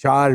4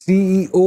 CEO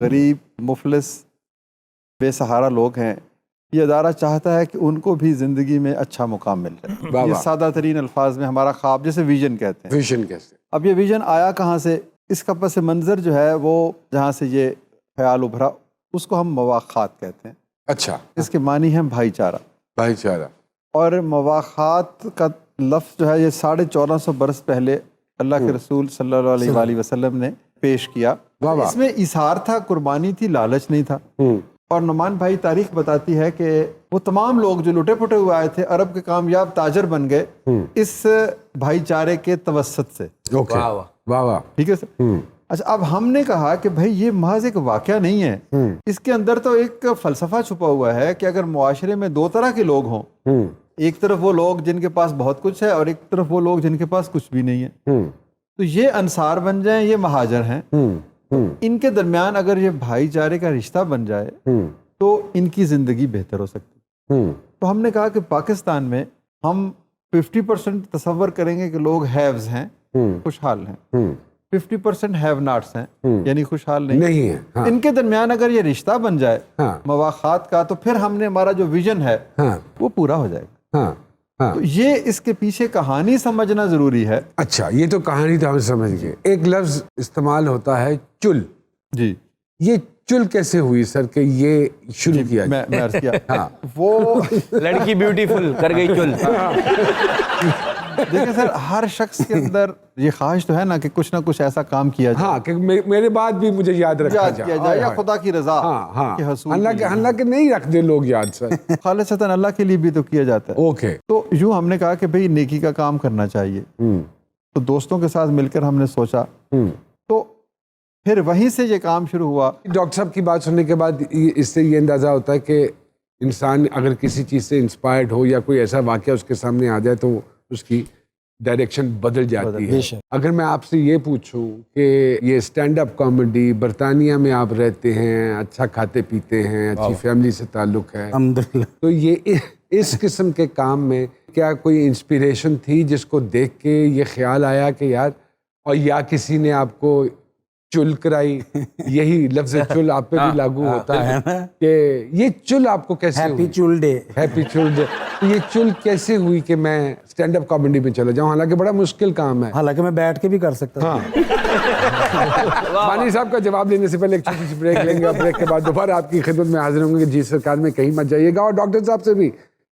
غریب مفلس بے سہارا لوگ ہیں، یہ ادارہ چاہتا ہے کہ ان کو بھی زندگی میں اچھا مقام مل جائے. یہ سادہ ترین الفاظ میں ہمارا خواب، جیسے ویژن کہتے ہیں. ویژن کیسے؟ اب یہ ویژن آیا کہاں سے؟ اس کا پس منظر جو ہے وہ جہاں سے یہ خیال ابھرا اس کو ہم مواخات کہتے ہیں. اچھا. اس کے معنی ہیں بھائی چارہ. بھائی چارہ. اور مواخات کا لفظ جو ہے یہ 1450 برس پہلے اللہ کے رسول صلی اللہ علیہ وآلہ وسلم نے پیش کیا. اس میں ایثار تھا، قربانی تھی، لالچ نہیں تھا. اور نعمان بھائی تاریخ بتاتی ہے کہ وہ تمام لوگ جو لٹے پٹے ہوئے آئے تھے عرب کے کامیاب تاجر بن گئے اس بھائی چارے کے توسط سے. واہ واہ. ٹھیک ہے سر. اچھا، اب ہم نے کہا کہ بھائی یہ محض ایک واقعہ نہیں ہے، اس کے اندر تو ایک فلسفہ چھپا ہوا ہے کہ اگر معاشرے میں دو طرح کے لوگ ہوں، ایک طرف وہ لوگ جن کے پاس بہت کچھ ہے اور ایک طرف وہ لوگ جن کے پاس کچھ بھی نہیں ہے، تو یہ انصار بن جائیں، یہ مہاجر ہیں، ان کے درمیان اگر یہ بھائی چارے کا رشتہ بن جائے تو ان کی زندگی بہتر ہو سکتی. تو ہم نے کہا کہ پاکستان میں ہم 50% تصور کریں گے کہ لوگ ہیوز ہیں، خوشحال ہیں، 50% ہیو ناٹس ہیں، یعنی خوشحال نہیں ہیں. ان کے درمیان اگر یہ رشتہ بن جائے مواخات کا، تو پھر ہم نے ہمارا جو ویژن ہے وہ پورا ہو جائے گا. تو یہ اس کے پیچھے کہانی سمجھنا ضروری ہے. اچھا، یہ تو کہانی تو ہم سمجھ گئے. ایک لفظ استعمال ہوتا ہے چل. جی، یہ چل کیسے ہوئی سر کہ یہ شروع کیا؟ میں عرض کیا وہ لڑکی بیوٹیفل کر گئی چل. دیکھیں سر، ہر شخص کے اندر یہ خواہش تو ہے نا کہ کچھ نہ کچھ ایسا کام کیا جائے. ہاں، کہ میرے بعد بھی مجھے یاد رکھا کیا جائے یا خدا کی رضا کے حصول. اللہ کے نہیں رکھ دے لوگ یاد سر. خالصتاً اللہ کے لیے بھی تو کیا جاتا ہے. اوکے. تو یوں ہم نے کہا کہ بھئی نیکی کا کام کرنا چاہیے. تو دوستوں کے ساتھ مل کر ہم نے سوچا، تو پھر وہیں سے یہ کام شروع ہوا. ڈاکٹر صاحب کی بات سننے کے بعد اس سے یہ اندازہ ہوتا ہے کہ انسان اگر کسی چیز سے انسپائرڈ ہو یا کوئی ایسا واقعہ اس کے سامنے آ جائے تو اس کی ڈائریکشن بدل جاتی ہے. اگر میں آپ سے یہ پوچھوں کہ یہ اسٹینڈ اپ کامیڈی، برطانیہ میں آپ رہتے ہیں، اچھا کھاتے پیتے ہیں، اچھی فیملی سے تعلق ہے، تو یہ اس قسم کے کام میں کیا کوئی انسپریشن تھی جس کو دیکھ کے یہ خیال آیا کہ یار، اور یا کسی نے آپ کو چل کرائی؟ یہی لفظ چل آپ پہ بھی لاگو ہوتا ہے کہ یہ چل آپ کو کیسے ہیپی چل ڈے. ہیپی چل ڈے. یہ چل کیسے ہوئی کہ میں اسٹینڈ اپ کامیڈی میں چلا جاؤں؟ حالانکہ بڑا مشکل کام ہے. حالانکہ میں بیٹھ کے بھی کر سکتا ہوں. مانی صاحب کا جواب دینے سے پہلے ایک چھوٹی سی بریک لیں گے، اور بریک کے بعد دوبارہ آپ کی خدمت میں حاضر ہوں گے کہ جی سرکار میں کہیں مت جائیے گا. اور ڈاکٹر صاحب سے بھی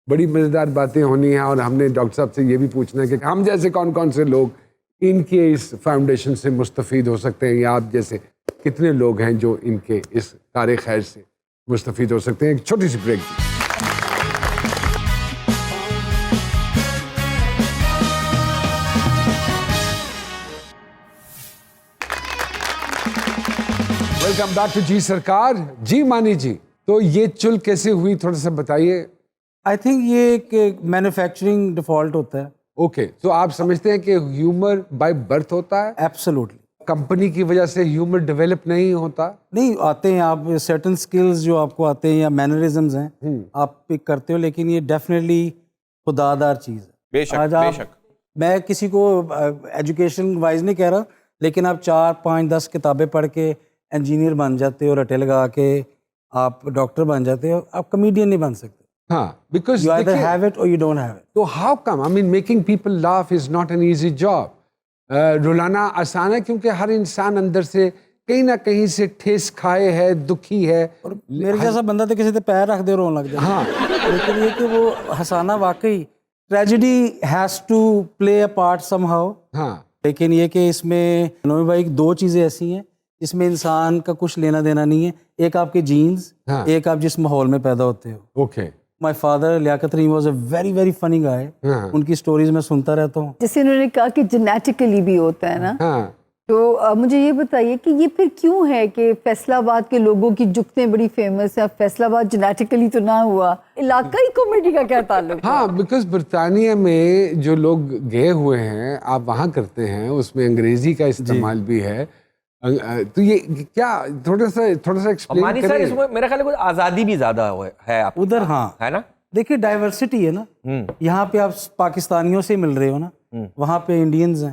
بڑی مزیدار باتیں ہونی ہیں، اور ہم نے ڈاکٹر صاحب سے یہ بھی پوچھنا ہے کہ ہم جیسے کون کون سے لوگ ان کے اس فاؤنڈیشن سے مستفید ہو سکتے ہیں، یا آپ جیسے کتنے لوگ ہیں جو ان کے اس کار خیر سے مستفید ہو سکتے ہیں. ایک چھوٹی سی بریک. ویلکم بیک ٹو جی سرکار. جی مانی جی، تو یہ چل کیسے ہوئی تھوڑا سا بتائیے. آئی تھنک یہ ایک مینوفیکچرنگ ڈیفالٹ ہوتا ہے. اوکے، تو آپ سمجھتے ہیں کہ ہیومر بائی برتھ ہوتا ہے؟ ایبسولوٹلی. کمپنی کی وجہ سے ہیومر ڈیولپ نہیں ہوتا؟ نہیں، آتے ہیں آپ سرٹن سکلز جو آپ کو آتے ہیں یا مینرزمز ہیں آپ پک کرتے ہو، لیکن یہ ڈیفینیٹلی خدادار چیز ہے. بے شک، آج بے شک. میں کسی کو ایجوکیشن وائز نہیں کہہ رہا، لیکن آپ 4 5 10 کتابیں پڑھ کے انجینئر بن جاتے ہو، رٹے لگا کے آپ ڈاکٹر بن جاتے ہو، آپ کمیڈین نہیں بن سکتے. ہاں، because You either have it or you don't have it. تو how come? I mean making people laugh is not an easy job. رلانا آسان ہے کیونکہ ہر انسان اندر سے کہیں نہ کہیں سے ٹھیس کھائے ہے، دکھی ہے. اور میرے جیسا بندہ تو کسی سے پیر رکھ دے رون لگ جائے. ہاں، لیکن یہ کہ وہ ہنسانا واقعی tragedy has to play a part somehow. ہاں، لیکن یہ کہ اس میں نومی بھائی 2 چیزیں ایسی ہیں جس میں انسان کا کچھ لینا دینا نہیں ہے. ایک آپ کے جینز، ایک آپ جس ماحول میں پیدا ہوتے ہو. Okay. My father Liaquat Rahim was a very very funny guy. ان کی سٹوریز میں سنتا رہتا ہوں. جیسے انہوں نے کہا کہ جینیٹیکلی بھی ہوتا ہے نا، تو مجھے یہ بتائیے کہ یہ پھر کیوں ہے کہ فیصل آباد کے لوگوں کی جگتیں بڑی فیمس ہیں؟ فیصل آباد جینیٹیکلی تو نہ ہوا، علاقائی کامیڈی کا کیا تعلق؟ ہاں، بیکاز برطانیہ میں جو لوگ گئے ہوئے ہیں، آپ وہاں کرتے ہیں، اس میں انگریزی کا استعمال بھی ہے. تو یہ کیا تھوڑا سا ایکسپلین مانی سر، اس میں میرا خیال ہے آزادی بھی زیادہ ہے آپ ادھر. ہاں ہے نا. دیکھیے ڈائیورسٹی ہے نا. یہاں پہ آپ پاکستانیوں سے مل رہے ہو نا، وہاں پہ انڈینز ہیں،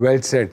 well said.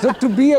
So to be a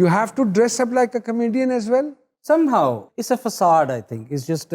you have to dress up like a comedian as well. Somehow it's a facade, I think. It's just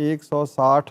160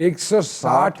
160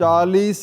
40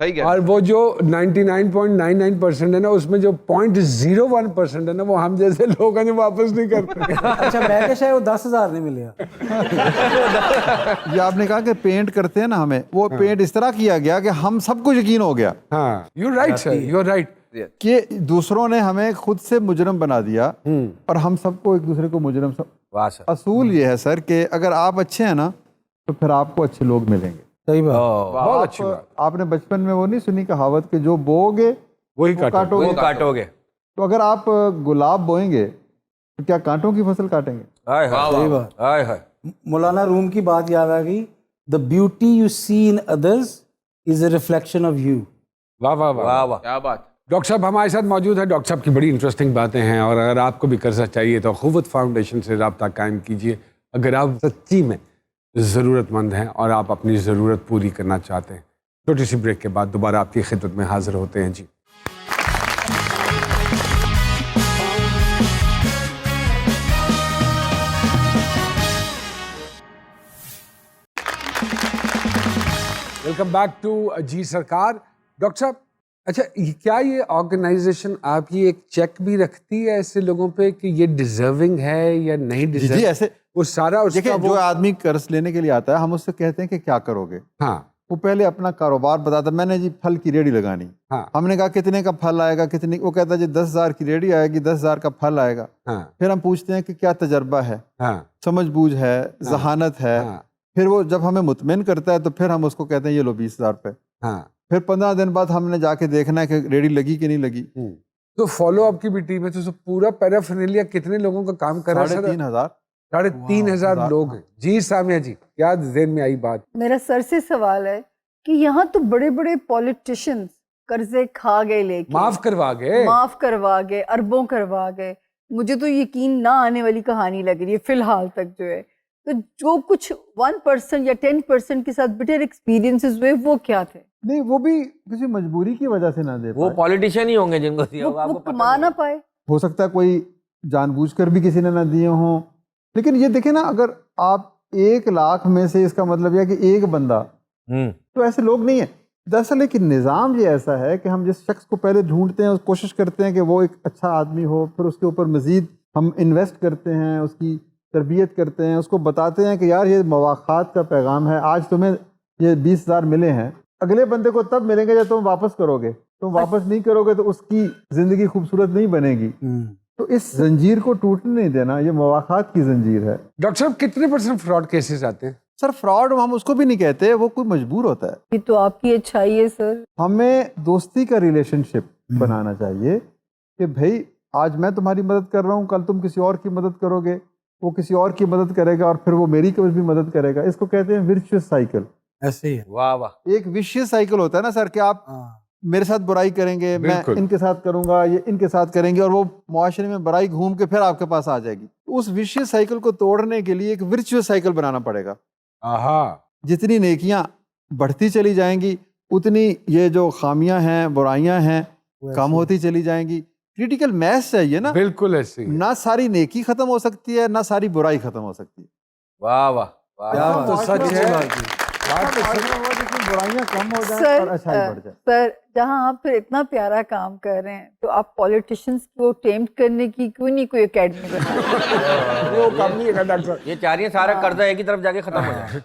صحیح کہہ رہے اور وہ جو 99.99% ہے نا اس میں جو 0.01% ہے نا وہ ہم جیسے لوگ ہیں جو واپس نہیں کرتے. اچھا میں کہ شاید وہ 10,000 نہیں ملے گا. یہ آپ نے کہا کہ پینٹ کرتے ہیں نا ہمیں, وہ پینٹ اس طرح کیا گیا کہ ہم سب کو یقین ہو گیا. ہاں you right sir, you right. کہ دوسروں نے ہمیں خود سے مجرم بنا دیا اور ہم سب کو ایک دوسرے کو مجرم واہ سر. اصول یہ ہے سر کہ اگر آپ اچھے ہیں نا تو پھر آپ کو اچھے لوگ ملیں گے. صحیح بات. بہت اچھی بات. آپ نے بچپن میں وہ نہیں سنی کہاوت کہ جو بو گے وہی کاٹو وہ گے. کاٹو گے. تو اگر آپ گلاب بوئیں گے تو کیا کانٹوں کی فصل کاٹیں گے؟ ہائے ہائے صحیح بات. ہائے ہائے. مولانا روم کی بات یاد آ گئی, the beauty you see in others is a reflection of you. واہ واہ واہ. واہ واہ. کیا بات. ڈاکٹر صاحب ہمارے ساتھ موجود ہیں. ڈاکٹر صاحب کی بڑی انٹرسٹنگ باتیں ہیں, اور اگر آپ کو بھی قرضہ چاہیے تو قوت فاؤنڈیشن سے رابطہ قائم کیجیے. اگر آپ سچی میں ضرورت مند ہیں اور آپ اپنی ضرورت پوری کرنا چاہتے ہیں. چھوٹی سی بریک کے بعد دوبارہ آپ کی خدمت میں حاضر ہوتے ہیں. جی ویلکم بیک ٹو جی سرکار. ڈاکٹر صاحب اچھا کیا یہ آرگنائزیشن آپ کی ایک چیک بھی رکھتی ہے ایسے لوگوں پہ کہ یہ ڈیزرونگ ہے یا نہیں ڈیزرونگ؟ جی ایسے وہ سارا اس دیکھیں کا جو وہ آدمی قرض لینے کے لیے آتا ہے ہم اس سے کہتے ہیں کہ کیا کرو گے. ہاں وہ پہلے اپنا کاروبار بتاتا, میں نے جی پھل کی ریڑھی لگانی. ہاں ہم نے کہا کتنے کا پھل آئے گا کتنے, وہ کہتا جی 10,000 کی ریڑھی آئے گی 10,000 کا پھل آئے گا. ہاں پھر ہم پوچھتے ہیں کہ کیا تجربہ ہے, ہاں سمجھ بوجھ ہے, ذہانت ہے. ہاں پھر وہ جب ہمیں مطمئن کرتا ہے تو پھر ہم اس کو کہتے ہیں یہ لو 20,000 روپے. ہاں. پھر 15 دن بعد ہم نے جا کے دیکھنا ہے کہ ریڑھی لگی کہ نہیں لگی. تو فالو اپ کی بھی ٹیم ہے, تو سب پورا پیرافرنیلیا کتنے لوگوں کا کام کر رہا ہے؟ 3,500. 3,500 لوگ ہیں. جی سامیہ جی کیا ذہن میں آئی بات؟ میرا سر سے سوال ہے کہ یہاں تو بڑے بڑے پولیٹیشنز قرضے کھا گئے, لے کے معاف کروا گئے, اربوں کروا گئے. مجھے تو یقین نہ آنے والی کہانی لگ رہی ہے فی الحال تک جو ہے. تو جو کچھ 1% یا 10% کے ساتھ بیٹر ایکسپیرینسز ہوئے وہ کیا تھے؟ نہیں وہ بھی کسی مجبوری کی وجہ سے نہ دے وہ پائے. پولیٹیشین ہی ہوں گے جن کو دیا ہوگا. آپ وہ کو پتہ کما نہ پائے. ہو سکتا ہے کوئی جان بوجھ کر بھی کسی نے نہ دیے ہوں. لیکن یہ دیکھیں نا اگر آپ 1 لاکھ میں سے اس کا مطلب یہ ہے کہ ایک بندہ, تو ایسے لوگ نہیں ہیں. دراصل ایک نظام یہ ایسا ہے کہ ہم جس شخص کو پہلے ڈھونڈتے ہیں کوشش کرتے ہیں کہ وہ ایک اچھا آدمی ہو, پھر اس کے اوپر مزید ہم انویسٹ کرتے ہیں, اس کی تربیت کرتے ہیں, اس کو بتاتے ہیں کہ یار یہ مواخات کا پیغام ہے, آج تمہیں یہ 20,000 ملے ہیں, اگلے بندے کو تب ملیں گے جب تم واپس کرو گے. تم واپس نہیں کرو گے تو اس کی زندگی خوبصورت نہیں بنے گی. تو اس زنجیر کو ٹوٹنے نہیں دینا, یہ مواخات کی زنجیر ہے. ڈاکٹر صاحب کتنے % فراڈ کیسز آتے ہیں؟ سر فراڈ ہم اس کو بھی نہیں کہتے, وہ کوئی مجبور ہوتا ہے. یہ تو آپ کی اچھائی ہے سر. ہمیں دوستی کا ریلیشن شپ بنانا چاہیے کہ بھائی آج میں تمہاری مدد کر رہا ہوں, کل تم کسی اور کی مدد کرو گے, وہ کسی اور کی مدد کرے گا اور پھر وہ میری بھی مدد کرے گا. اس کو کہتے ہیں ورچوئس سائیکل. ایسے ہی ہے. واہ واہ. ایک وشیس سائیکل ہوتا ہے نا سر کہ آپ میرے ساتھ برائی کریں گے, میں ان کے ساتھ کروں گا, یہ ان کے ساتھ کریں گے, اور وہ معاشرے میں برائی گھوم کے پھر آپ کے پاس آ جائے گی. اس وشیس سائیکل کو توڑنے کے لیے ایک ورچوئس سائیکل بنانا پڑے گا. جتنی نیکیاں بڑھتی چلی جائیں گی اتنی یہ جو خامیاں ہیں, برائیاں ہیں, کم ہوتی چلی جائیں گی. کریٹیکل میس چاہیے نا. بالکل ایسے ہی. نہ ساری نیکی ختم ہو سکتی ہے, نہ ساری برائی ختم ہو سکتی ہے. واہ واہ. تو سچ ہے. برائیاں کم ہو جائیں سر اور اچھائی بڑھ جائے. سر جہاں آپ پھر اتنا پیارا کام کر رہے ہیں تو آپ پولیٹیشنز کو ٹیمپٹ کرنے کی کیوں نہیں کوئی اکیڈمی بنا؟ وہ کام نہیں ہے ڈاکٹر. یہ چاہ رہی ہیں سارا قرضہ ایک ہی طرف جا کے ختم ہو جائے.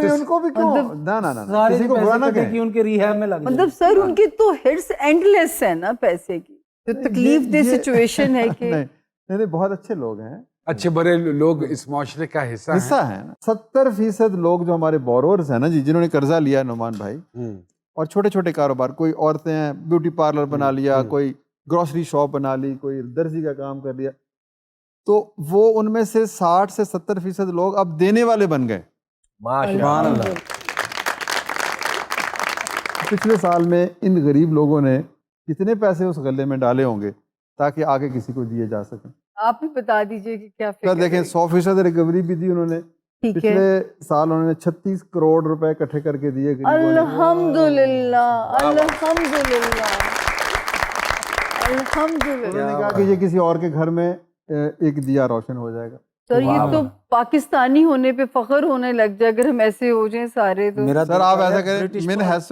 ان کو بھی کیوں نہ کسی کو برا نہ کہیں. ان کے ریہاب میں لگ مطلب سر ان کی تو ہرس اینڈ لیس ہے نا پیسے کی. جو تکلیف دہ سچویشن ہے کہ نہیں بہت اچھے لوگ ہیں, اچھے برے لوگ اس معاشرے کا حصہ ہیں. 70% لوگ جو ہمارے بورورز ہیں نا جی, جنہوں نے قرضہ لیا نعمان بھائی, اور چھوٹے چھوٹے کاروبار, کوئی عورتیں ہیں بیوٹی پارلر بنا لیا, کوئی گروسری شاپ بنا لی, کوئی درزی کا کام کر لیا, تو وہ ان میں سے 60 سے 70% لوگ اب دینے والے بن گئے. ماشاءاللہ. پچھلے سال میں ان غریب لوگوں نے کتنے پیسے اس غلے میں ڈالے ہوں گے تاکہ آگے کسی کو دیے جا سکیں. آپ بھی بتا دیجئے کہ کیا فکر دیکھیں 100% ریکوری بھی دی انہوں نے. پچھلے سال انہوں نے 36 کروڑ روپے اکٹھے کر کے دیے. الحمدللہ الحمدللہ الحمدللہ. انہوں نے کہا کہ یہ کسی اور کے گھر میں ایک دیا روشن ہو جائے گا. سر یہ تو پاکستانی ہونے پہ فخر ہونے لگ جائے اگر ہم ایسے ہو جائیں سارے. تو سر آپ ایسا کریں, من حیث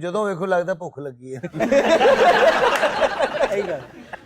ਜਦੋਂ ਵੇਖੋ ਲੱਗਦਾ ਭੁੱਖ ਲੱਗੀ ਹੈ।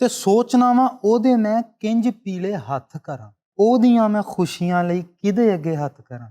ਤੇ ਸੋਚਣਾ ਵਾ ਉਹਦੇ ਮੈਂ ਕਿੰਜ ਪੀਲੇ ਹੱਥ ਕਰਾਂ, ਉਹਦੀਆਂ ਮੈਂ ਖੁਸ਼ੀਆਂ ਲਈ ਕਿਹਦੇ ਅੱਗੇ ਹੱਥ ਕਰਾਂ।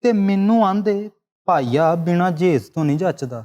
ਤੇ ਮੈਨੂੰ ਆਂਦੇ ਭਾਈਆ ਬਿਨਾ ਜੇਜ਼ ਤੋਂ ਨਹੀਂ ਜੱਚਦਾ,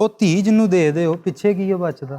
ਉਹ ਧੀ ਜਿਹਨੂੰ ਦੇ ਦਿਓ ਪਿੱਛੇ ਕੀ ਬਚਦਾ।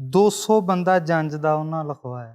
200 ਬੰਦਾ ਜੰਜ ਦਾ ਉਹਨਾਂ ਲਖਵਾਇਆ,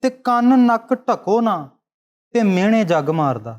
ਤੇ ਕੰਨ ਨੱਕ ਢਕੋ ਨਾ ਤੇ ਮਿਹਣੇ ਜੱਗ ਮਾਰਦਾ।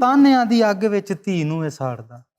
ਤਾਨਿਆਂ ਦੀ ਅੱਗ ਵਿੱਚ ਧੀ ਨੂੰ ਇਹ ਸਾੜਦਾ,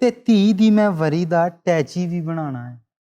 ਤੇ ਧੀ ਦੀ ਮੈਂ ਵਰੀ ਦਾ ਟੈਚੀ ਵੀ ਬਣਾਉਣਾ ਹੈ,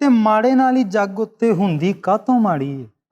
ਤੇ ਮਾੜੇ ਨਾਲ ਹੀ ਜੱਗ ਉੱਤੇ ਹੁੰਦੀ ਕਾਹਤੋਂ ਮਾੜੀ ਏ,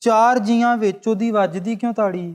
ਚਾਰ ਜੀਆਂ ਵਿੱਚ ਉਹਦੀ ਵੱਜਦੀ ਕਿਉਂ ਤਾੜੀ ਏ।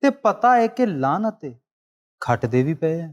ਤੇ ਪਤਾ ਹੈ ਕਿ ਲਾਨਤ ਏ ਖੱਟਦੇ ਵੀ ਪਏ ਆ,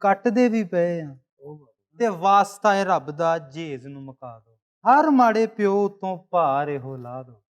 ਕੱਟਦੇ ਵੀ ਪਏ ਆ, ਤੇ ਵਾਸਤਾ ਹੈ ਰੱਬ ਦਾ ਜੇਜ਼ ਨੂੰ ਮੁਕਾ ਦੋ, ਹਰ ਮਾੜੇ ਪਿਓ ਤੋਂ ਭਾਰ ਇਹੋ ਲਾ ਦੋ।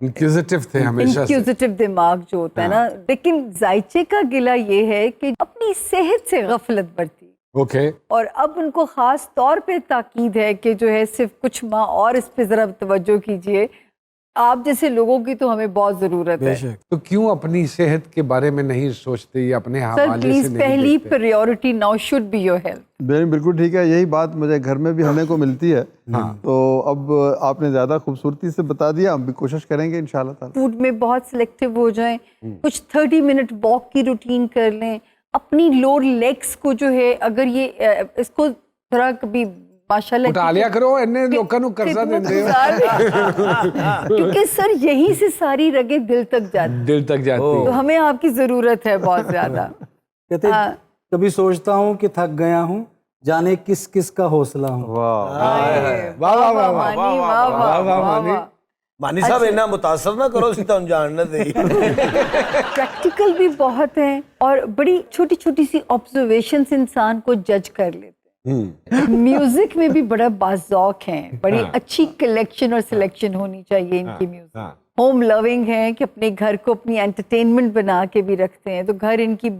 انکوزیٹو تھے ہمیشہ سے. انکیوزیٹو دماغ جو ہوتا ہے نا. لیکن ذائچے کا گلہ یہ ہے کہ اپنی صحت سے غفلت برتی, اوکے. اور اب ان کو خاص طور پہ تاکید ہے کہ جو ہے صرف کچھ ماہ اور اس پہ ذرا توجہ کیجئے. آپ جیسے لوگوں کی تو ہمیں بہت ضرورت ہے. تو کیوں اپنی صحت کے بارے میں نہیں سوچتے یا اپنے سر حوالے سے پلیز نہیں پہلی دیکھتے؟ Priority now should be your health. بالکل ٹھیک ہے, یہی بات مجھے گھر میں بھی ہونے کو ملتی ہے. تو اب آپ نے زیادہ خوبصورتی سے بتا دیا, ہم بھی کوشش کریں گے انشاءاللہ تعالی. فوڈ میں بہت سلیکٹیو ہو جائیں, کچھ 30 منٹ واک کی روٹین کر لیں. اپنی لوور لیگس کو جو ہے اگر یہ اس کو تھوڑا کبھی ماشاءاللہ اٹھا لیا کرو, انہیں لوگوں کو قرضہ دیندے ہو. کیونکہ سر یہیں سے ساری رگیں دل تک جاتی, دل تک جاتی. تو ہمیں آپ کی ضرورت ہے بہت زیادہ. کہتے کبھی سوچتا ہوں کہ تھک گیا ہوں, جانے کس کس کا حوصلہ ہوں. واہ واہ واہ واہ مانی, واہ واہ واہ واہ. مانی صاحب اتنا متاثر نہ کرو, سیدھا ہم جاننا دے. پریکٹیکل بھی بہت ہیں اور بڑی چھوٹی چھوٹی سی آبزرویشنز انسان کو جج کر لیتے ہیں. میوزک میں بھی بڑا باذوق ہیں, بڑی اچھی کلیکشن اور سلیکشن ہونی چاہیے ان کی میوزک. ہوم لونگ ہیں کہ اپنے گھر کو اپنی انٹرٹینمنٹ بنا کے بھی رکھتے ہیں, تو گھر ان کی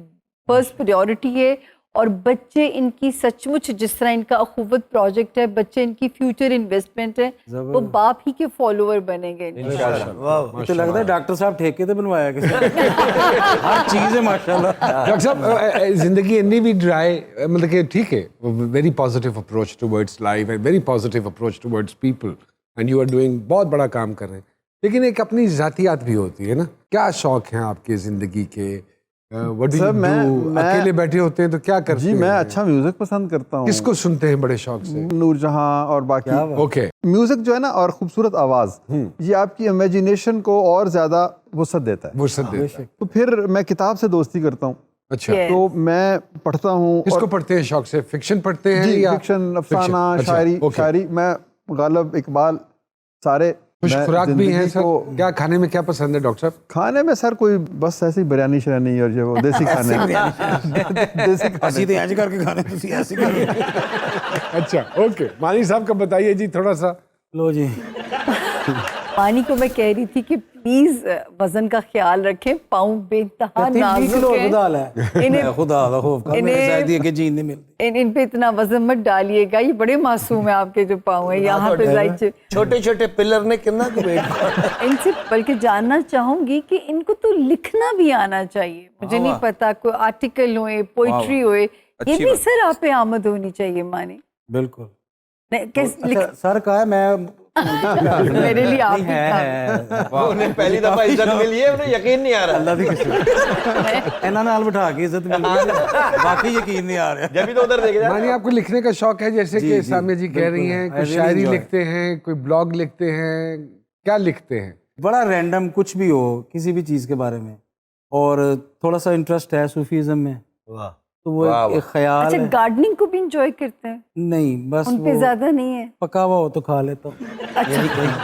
فرسٹ پریورٹی ہے. اور بچے ان کی سچ مچ, جس طرح ان کا اخوت پروجیکٹ ہے, بچے ان کی فیوچر انویسٹمنٹ ہے, وہ باپ ہی کے فالوور بنیں گے انشاءاللہ. تو لگتا ہے ڈاکٹر صاحب ٹھیکے سے بنوایا کسی ہر چیز ہے ماشاءاللہ. ڈاکٹر صاحب زندگی اتنی بھی ڈرائی, مطلب کہ ٹھیک ہے, very positive approach towards life and very positive approach towards people, and you are doing بہت بڑا کام کر رہے ہیں, لیکن ایک اپنی ذاتیات بھی ہوتی ہے نا. کیا شوق ہیں آپ کے زندگی کے؟ اکیلے بیٹھے ہوتے ہیں تو کیا کرتے ہیں؟ جی میں اچھا میوزک پسند کرتا ہوں. کس کو سنتے ہیں بڑے شوق سے؟ نور جہاں اور باقی. اوکے. میوزک جو ہے نا, اور خوبصورت آواز, یہ آپ کی امیجینیشن کو اور زیادہ وسعت دیتا ہے. وسعت دیتا ہے. تو پھر میں کتاب سے دوستی کرتا ہوں. اچھا, تو میں پڑھتا ہوں. کس کو پڑھتے ہیں شوق سے؟ فکشن پڑھتے ہیں جی یا فکشن, افسانہ, شاعری. میں غالب, اقبال, سارے. خوش خوراک بھی ہیں سر. کیا کھانے میں کیا پسند ہے ڈاکٹر صاحب؟ کھانے میں سر کوئی بس ایسی بریانی شریانی اور جو دیسی کھانے. دیسی کھانے. اچھا اوکے. مانی صاحب کا بتائیے جی تھوڑا سا. لو جی, مانی کو میں کہہ رہی تھی کہ پلیز وزن کا خیال رکھیں, پاؤں بے انتہا نازک ہیں, ان پہ اتنا وزن مت ڈالیے گا, یہ بڑے معصوم ہیں آپ کے جو پاؤں ہیں. یہاں پہ ذائچے چھوٹے چھوٹے پلر نے کتنا کو ان سے بلکہ جاننا چاہوں گی کہ ان کو تو لکھنا بھی آنا چاہیے. مجھے نہیں پتا, کوئی آرٹیکل ہوئے, پوئٹری ہوئے, یہ بھی سر آپ پہ آمد ہونی چاہیے. مانی بالکل سر کا ہے, میں میرے لیے آپ انہیں پہلی دفعہ عزت ملی ہے, انہیں یقین نہیں آ رہا. اللہ دی قسم انہاں نال بٹھا کے عزت مل گئی, باقی یقین نہیں آ رہا. جب بھی تو ادھر دیکھ جائے. مانی آپ کو لکھنے کا شوق ہے جیسے کہ سامیہ جی کہہ رہی ہیں, کوئی شاعری لکھتے ہیں, کوئی بلاگ لکھتے ہیں, کیا لکھتے ہیں؟ بڑا رینڈم کچھ بھی ہو, کسی بھی چیز کے بارے میں, اور تھوڑا سا انٹرسٹ ہے صوفیزم میں, تو وہ ایک خیال. اچھا, گارڈننگ کو بھی انجوائے کرتے ہیں؟ نہیں, بس ان پہ زیادہ نہیں ہے. پکا ہوا ہو تو کھا لیتا ہوں.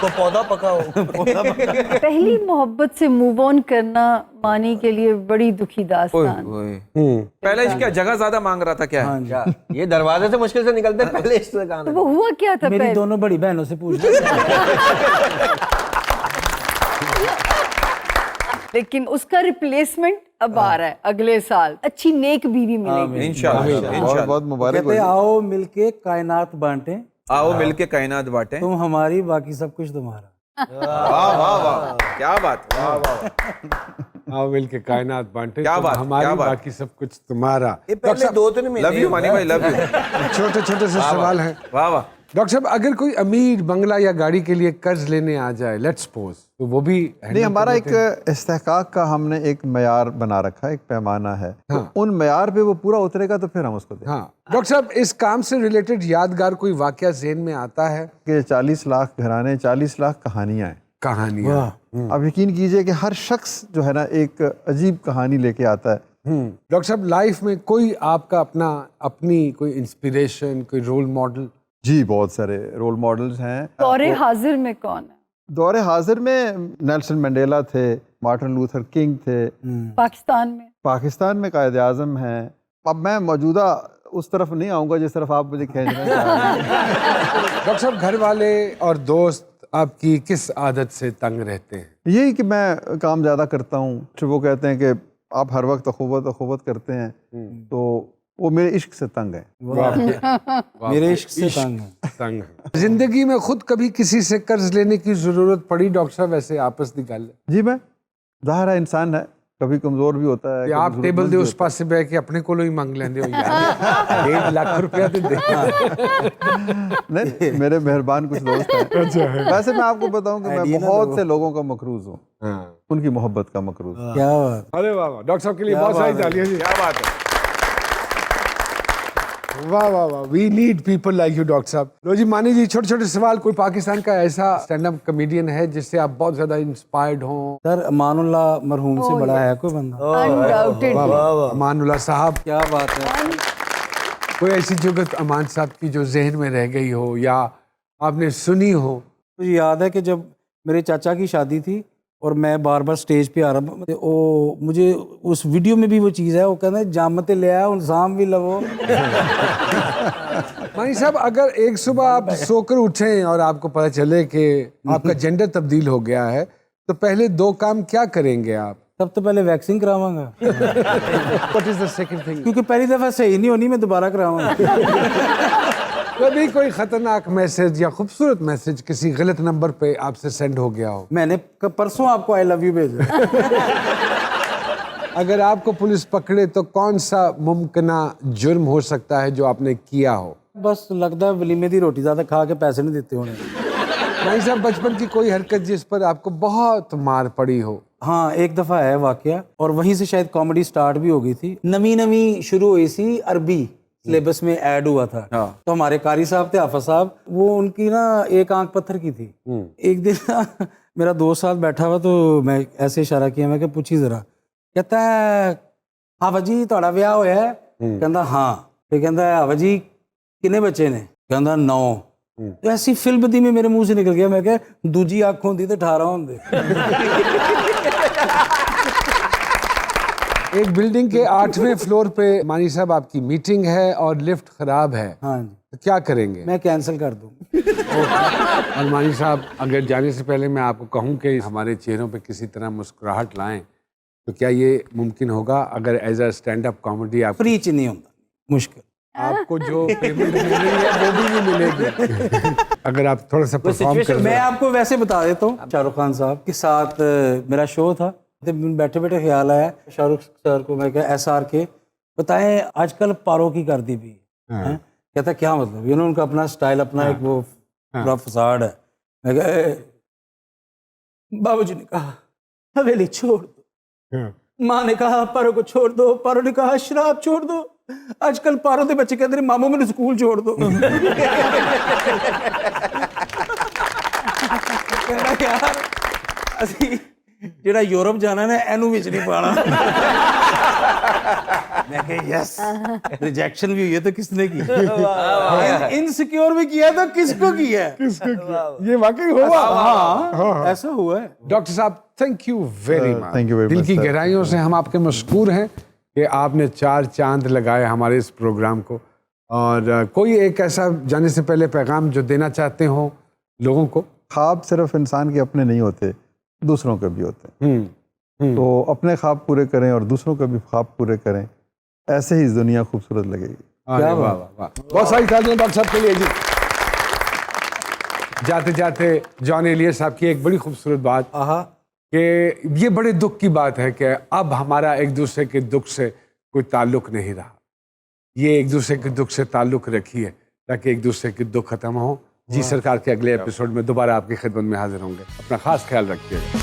تو پودا پکا ہو. پہلی محبت سے موو آن کرنا مانی کے لیے بڑی دکھی داستان. پہلے کیا جگہ زیادہ مانگ رہا تھا کیا؟ یہ دروازے سے مشکل سے نکلتے پہلے اس سے کہاں. وہ ہوا کیا تھا؟ میری دونوں بڑی بہنوں سے پوچھ لیکن اس کا ریپلیسمنٹ اب آ رہا ہے اگلے سال. اچھی نیک بیوی ملے گی انشاءاللہ. بہت بہت مبارک. کہتے آؤ مل کے کائنات بانٹیں, آؤ مل کے کائنات بانٹیں, تم ہماری باقی سب کچھ تمہارا. واہ واہ واہ, کیا بات. آؤ مل کے کائنات بانٹے, کیا بات, ہماری باقی سب کچھ تمہارا. یہ پہلے دو تین لو مہینے. یو مانی بھائی, لو یو. چھوٹے چھوٹے سے سوال ہیں. واہ واہ. ڈاکٹر صاحب, اگر کوئی امیر بنگلہ یا گاڑی کے لیے قرض لینے آ جائے, لیٹس سپوز, تو وہ بھی نہیں, ہمارا ایک استحقاق کا ہم نے ایک معیار بنا رکھا ہے, ایک پیمانہ ہے. ان معیار پہ وہ پورا اترے گا تو پھر ہم اس کو دیں. ہاں ڈاکٹر صاحب, اس کام سے ریلیٹڈ یادگار کوئی واقعہ ذہن میں آتا ہے؟ کہ 40 لاکھ گھرانے, 40 لاکھ کہانیاں ہیں. کہانیاں. اب یقین کیجئے کہ ہر شخص جو ہے نا ایک عجیب کہانی لے کے آتا ہے. ڈاکٹر صاحب, لائف میں کوئی آپ کا اپنی کوئی انسپریشن, کوئی رول ماڈل؟ جی بہت سارے رول ماڈلز ہیں. دور حاضر میں کون ہے؟ دور حاضر میں نیلسن منڈیلا تھے, مارٹن لوتھر کنگ تھے. پاکستان میں؟ پاکستان میں قائد اعظم ہیں. اب میں موجودہ اس طرف نہیں آؤں گا جس طرف آپ مجھے کھینچنا چاہ رہے ہیں. ڈاکٹر صاحب, گھر والے اور دوست آپ کی کس عادت سے تنگ رہتے ہیں؟ یہی کہ میں کام زیادہ کرتا ہوں. وہ کہتے ہیں کہ آپ ہر وقت اخوت کرتے ہیں, تو وہ میرے عشق سے تنگ ہے. میرے عشق سے تنگ ہے. زندگی میں خود کبھی کسی سے قرض لینے کی ضرورت پڑی ڈاکٹر صاحب؟ ویسے آپس کی گل ہے جی, میں ظاہر ہے انسان ہے, کبھی کمزور بھی ہوتا ہے. کہ آپ ٹیبل دے اس پاس سے بہ کے اپنے کو ہی مانگ لیندے ہو یار 1 لاکھ روپیہ تے دے. نہیں, میرے مہربان کچھ دوست ہیں. ویسے میں آپ کو بتاؤں کہ میں بہت سے لوگوں کا مقروض ہوں, ان کی محبت کا مقروض. کیا بات. ارے واہ واہ, ڈاکٹر صاحب کے لیے بہت ساری تالیاں. کیا بات ہے, واہ واہ واہ, we need people like you doctor صاحب. لو جی مانی جی, چھوٹے چھوٹے سوال. کوئی پاکستان کا ایسا اسٹینڈ اپ کمیڈین ہے جس سے آپ بہت زیادہ انسپائرڈ ہوں؟ سر, امان اللہ مرحوم سے بڑا ہے کوئی بندہ؟ Undoubtedly. امان اللہ صاحب. کیا بات ہے. کوئی ایسی جگت امان صاحب کی جو ذہن میں رہ گئی ہو یا آپ نے سنی ہو؟ مجھے یاد ہے کہ جب میرے چاچا کی شادی تھی اور میں بار بار سٹیج پہ آ رہا ہوں, وہ مجھے اس ویڈیو میں بھی وہ چیز ہے, وہ کہتے ہیں جامت لے آیا الزام بھی لو. مانی صاحب, اگر ایک صبح آپ سو کر اٹھیں اور آپ کو پتہ چلے کہ آپ کا جینڈر تبدیل ہو گیا ہے, تو پہلے 2 کام کیا کریں گے آپ؟ سب تو پہلے ویکسنگ کراواں گا. What is the second thing? کیونکہ پہلی دفعہ صحیح نہیں ہونی, میں دوبارہ کراواں گا. کبھی کوئی خطرناک میسج یا خوبصورت میسج کسی غلط نمبر پہ آپ سے سینڈ ہو گیا ہو؟ میں نے پرسوں آپ کو آئی لو یو بھیجا. اگر آپ کو پولیس پکڑے تو کون سا ممکنہ جرم ہو سکتا ہے جو آپ نے کیا ہو؟ بس لگتا ہے ولیمے دی روٹی زیادہ کھا کے پیسے نہیں دیتے ہونے. بھائی صاحب, بچپن کی کوئی حرکت جس پر آپ کو بہت مار پڑی ہو؟ ہاں, ایک دفعہ ہے واقعہ, اور وہیں سے شاید کامیڈی سٹارٹ بھی ہو گئی تھی. نویں شروع ہوئی سی, عربی سلیبس میں ایڈ ہوا تھا. تو ہمارے قاری صاحب تھے, حافظ صاحب, وہ ان کی نا ایک آنکھ پتھر کی تھی. ایک دن میرا دوست ساتھ بیٹھا ہوا, تو میں ایسے اشارہ کیا, میں کہ پوچھی ذرا. کہتا ہے حافظ جی تہاڈا ویاہ ہویا ہے؟ کہندا ہاں. پھر کہندا ہے حافظ جی کنے بچے نے؟ کہندا 9. تو ایسی فل بدی میں میرے منہ سے نکل گیا, میں کہ دوجی آنکھ ہوندی تے 18 ہوندے. ایک بلڈنگ کے 8ویں فلور پہ مانی صاحب آپ کی میٹنگ ہے اور لفٹ خراب ہے, ہاں جی, تو کیا کریں گے؟ میں کینسل کر دوں. اور مانی صاحب, اگر جانے سے پہلے میں آپ کو کہوں کہ ہمارے چہروں پہ کسی طرح مسکراہٹ لائیں, تو کیا یہ ممکن ہوگا اگر as a stand up comedy آپ فری چ نہیں ہوتا, مشکل. آپ کو جو پیمنٹ مل رہی ہے وہ بھی نہیں ملے گی اگر آپ تھوڑا سا پرفارم کر میں آپ کو ویسے بتا دیتا ہوں, شاہ رخ خان صاحب کے ساتھ میرا شو تھا, بیٹھے بیٹھے خیال آیا شاہ رخ سر کو, میں کہا ایس آر کے بتائیں آج کل پاروں کی کر دی بھی. کہتا کیا مطلب؟ یو نو ان کا اپنا سٹائل, اپنا ایک وہ پورا فساڈ ہے. میں کہا بابو جی نے کہا حویلی چھوڑ دو, ماں نے کہا پاروں کو چھوڑ دو, پاروں نے کہا شراب چھوڑ دو, آج کل پاروں دے بچے کہتے ہیں ماموں میں سکول چھوڑ دو. یار اسی جڑا یورپ جانا نا اینو وچ نہیں پانا. میں کہ یس, ریجیکشن بھی ہوئی ہے تو کس نے کی, انسیکیور بھی کیا تو کس کو کیا ہے, یہ واقعی ہوا. ہاں ایسا ہوا ہے. ڈاکٹر صاحب thank you very much. Thank you very دل much, کی sir. گہرائیوں سے ہم آپ کے مشکور ہیں کہ آپ نے 4 چاند لگائے ہمارے اس پروگرام کو. اور کوئی ایک ایسا جانے سے پہلے پیغام جو دینا چاہتے ہوں لوگوں کو؟ خواب صرف انسان کے اپنے نہیں ہوتے, دوسروں کے بھی ہوتے ہیں. تو اپنے خواب پورے کریں اور دوسروں کے بھی خواب پورے کریں, ایسے ہی دنیا خوبصورت لگے گی. واہ واہ واہ, بہت ساری تالیاں ڈاکٹر صاحب کے لیے جی. جاتے جاتے جان ایلیس صاحب کی ایک بڑی خوبصورت بات کہ یہ بڑے دکھ کی بات ہے کہ اب ہمارا ایک دوسرے کے دکھ سے کوئی تعلق نہیں رہا. یہ ایک دوسرے کے دکھ سے تعلق رکھیے تاکہ ایک دوسرے کے دکھ ختم ہو. جی سرکار کے اگلے ایپیسوڈ میں دوبارہ آپ کی خدمت میں حاضر ہوں گے. اپنا خاص خیال رکھیے گا.